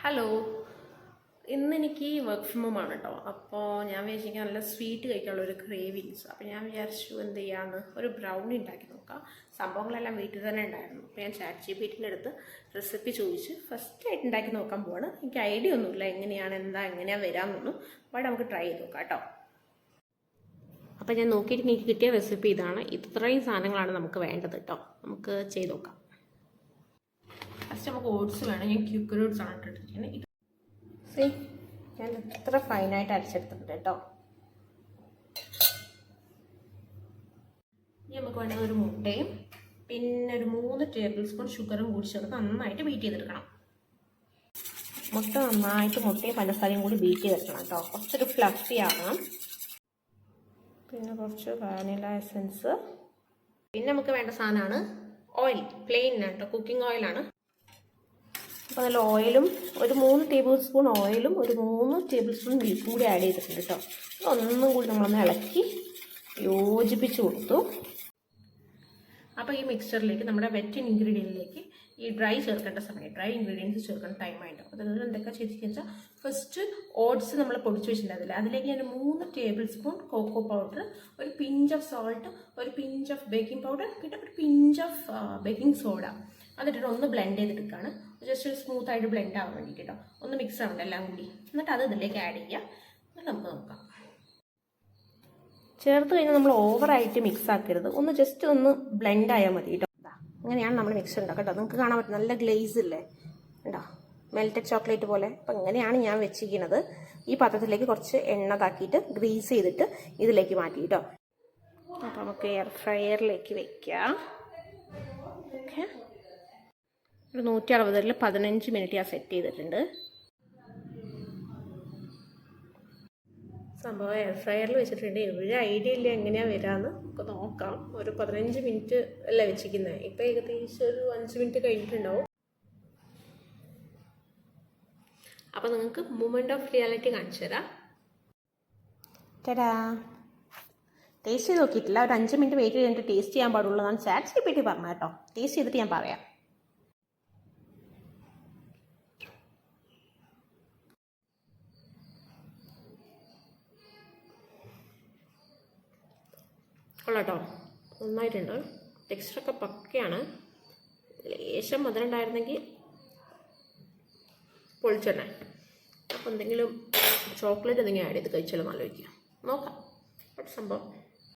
Hello, ഇന്നെനിക്ക് work from home ആണ് കേട്ടോ. അപ്പോൾ ഞാൻ വിചാരിച്ചു നല്ല സ്വീറ്റ് കഴിക്കാനുള്ള ഒരു ക്രേവിങ്സ്. അപ്പോൾ ഞാൻ വിചാരിച്ചു എന്ത് ചെയ്യാമെന്ന് ഒരു ബ്രൗണി ഉണ്ടാക്കി നോക്കാം. സംഭവങ്ങളെല്ലാം വീട്ടിൽ തന്നെ ഉണ്ടായിരുന്നു. അപ്പോൾ ഞാൻ ChatGPT അടുത്ത് റെസിപ്പി ചോദിച്ച് ഫസ്റ്റായിട്ട് ഉണ്ടാക്കി നോക്കാൻ പോവാണ്. എനിക്ക് ഐഡിയ ഒന്നുമില്ല എങ്ങനെയാണ് എങ്ങനെയാണ് വരാമെന്നൊന്നും. അപ്പോൾ നമുക്ക് ട്രൈ ചെയ്ത് നോക്കാം കേട്ടോ. അപ്പോൾ ഞാൻ നോക്കിയിട്ട് എനിക്ക് കിട്ടിയ റെസിപ്പി ഇതാണ്. ഇത്രയും സാധനങ്ങളാണ് നമുക്ക് വേണ്ടത് കേട്ടോ. നമുക്ക് ചെയ്ത് നോക്കാം. ഫസ്റ്റ് നമുക്ക് ഓട്സ് വേണം. ഞാൻ ക്യൂക്കർ ഓട്സ് ആണ് ഇട്ടിരിക്കുന്നത്. ഞാൻ ഇത്ര ഫൈനായിട്ട് അരച്ചെടുത്തിട്ടുണ്ട് കേട്ടോ. ഇനി നമുക്ക് വേണ്ടത് ഒരു മുട്ടയും പിന്നെ ഒരു 3 ടേബിൾ സ്പൂൺ ഷുഗറും കൂടി ചേർത്ത് നന്നായിട്ട് ബീറ്റ് ചെയ്തെടുക്കണം. മുട്ടയും പഞ്ചസാരയും കൂടി ബീറ്റ് ചെയ്തെടുക്കണം കേട്ടോ. കുറച്ചൊരു ഫ്ലഫി ആകണം. പിന്നെ കുറച്ച് വാനില എസൻസ്. പിന്നെ നമുക്ക് വേണ്ട സാധനമാണ് ഓയിൽ. പ്ലെയിൻ ആണ് കേട്ടോ, കുക്കിംഗ് ഓയിലാണ്. അപ്പോൾ അതിൽ ഓയിലും ഒരു 3 ടേബിൾ സ്പൂൺ ഓയിലും ഒരു 3 ടേബിൾ സ്പൂൺ മിൽക്കും കൂടി ആഡ് ചെയ്തിട്ടുണ്ട് കേട്ടോ. ഒന്നും കൂടി നമ്മളൊന്ന് ഇളക്കി യോജിപ്പിച്ച് കൊടുത്തു. അപ്പോൾ ഈ മിക്സ്ചറിലേക്ക് നമ്മുടെ വെറ്റ് ഇൻഗ്രീഡിയൻറ്റിലേക്ക് ഈ ഡ്രൈ ഇൻഗ്രീഡിയൻസ് ചേർക്കേണ്ട ടൈമായിട്ടോ. അതായത് എന്തൊക്കെ ചെയ്തിരിക്കുക വെച്ചാൽ ഫസ്റ്റ് ഓട്സ് നമ്മൾ പൊടിച്ച് വെച്ചിട്ടുണ്ടാവില്ല, അതിലേക്ക് ഞാൻ 3 ടേബിൾ സ്പൂൺ കോക്കോ പൗഡർ, ഒരു പിഞ്ച് ഓഫ് സോൾട്ട്, ഒരു പിഞ്ച് ഓഫ് ബേക്കിംഗ് പൗഡർ, പിന്നെ ഒരു പിഞ്ച് ഓഫ് ബേക്കിംഗ് സോഡ അതിട്ടിട്ട് ഒന്ന് ബ്ലെൻഡ് ചെയ്തെടുക്കുകയാണ്. ജസ്റ്റ് ഒരു സ്മൂത്ത് ആയിട്ട് ബ്ലെൻഡ് ആവാൻ വേണ്ടിയിട്ട് കേട്ടോ. ഒന്ന് മിക്സ് ആവണ്ട എല്ലാം കൂടി. എന്നിട്ട് അത് ഇതിലേക്ക് ആഡ് ചെയ്യുക. എന്നിട്ട് നമുക്ക് നോക്കാം. ചേർത്ത് കഴിഞ്ഞാൽ നമ്മൾ ഓവറായിട്ട് മിക്സ് ആക്കരുത്. ഒന്ന് ജസ്റ്റ് ഒന്ന് ബ്ലെൻഡ് ആയാൽ മതി കേട്ടോ. അങ്ങനെയാണ് നമ്മൾ മിക്സ് ഉണ്ടാക്കുക കേട്ടോ. നിങ്ങൾക്ക് കാണാൻ പറ്റും നല്ല ഗ്ലേസ് ഇല്ലേ കേട്ടോ, മെൽറ്റഡ് ചോക്ലേറ്റ് പോലെ. അപ്പം ഇങ്ങനെയാണ് ഞാൻ വെച്ചിരിക്കുന്നത്. ഈ പാത്രത്തിലേക്ക് കുറച്ച് എണ്ണ താക്കിയിട്ട് ഗ്രീസ് ചെയ്തിട്ട് ഇതിലേക്ക് മാറ്റി കേട്ടോ. അപ്പം നമുക്ക് എയർ ഫ്രയറിലേക്ക് വെക്കാം. ഓക്കെ, ഒരു 160 15 മിനിറ്റ് ഞാൻ സെറ്റ് ചെയ്തിട്ടുണ്ട്. സംഭവം എയർ ഫ്രയറിൽ വെച്ചിട്ടുണ്ട്. ഒരു ഐഡിയ ഇല്ല എങ്ങനെയാണ് വരാമെന്ന്. നമുക്ക് നോക്കാം. ഒരു 15 മിനിറ്റ് അല്ല വെച്ചിരിക്കുന്നത്. ഇപ്പം ഏകദേശം ഒരു 5 മിനിറ്റ് കഴിഞ്ഞിട്ടുണ്ടാവും. അപ്പോൾ നിങ്ങൾക്ക് മൊമെൻ്റ് ഓഫ് റിയാലിറ്റി കാണിച്ചു തരാം. ചേട്ടാ, ടേസ്റ്റ് ചെയ്ത് നോക്കിയിട്ടില്ല. ഒരു 5 മിനിറ്റ് വെയിറ്റ് ചെയ്തിട്ട് ടേസ്റ്റ് ചെയ്യാൻ പാടുള്ളതാണ് ChatGPT പറഞ്ഞത് കേട്ടോ. ടേസ്റ്റ് ചെയ്തിട്ട് ഞാൻ പറയാം. കൊള്ളാട്ടോ, നന്നായിട്ടുണ്ട്. ടെക്സ്ചറൊക്കെ പക്കയാണ്. ലേശം മധുരം ഉണ്ടായിരുന്നെങ്കിൽ പൊളിച്ചെണ്ണേ. അപ്പോൾ എന്തെങ്കിലും ചോക്ലേറ്റ് എന്തെങ്കിലും ആഡ് ചെയ്ത് കഴിച്ചാലും ആലോചിക്കുക. നോക്കാം. സംഭവം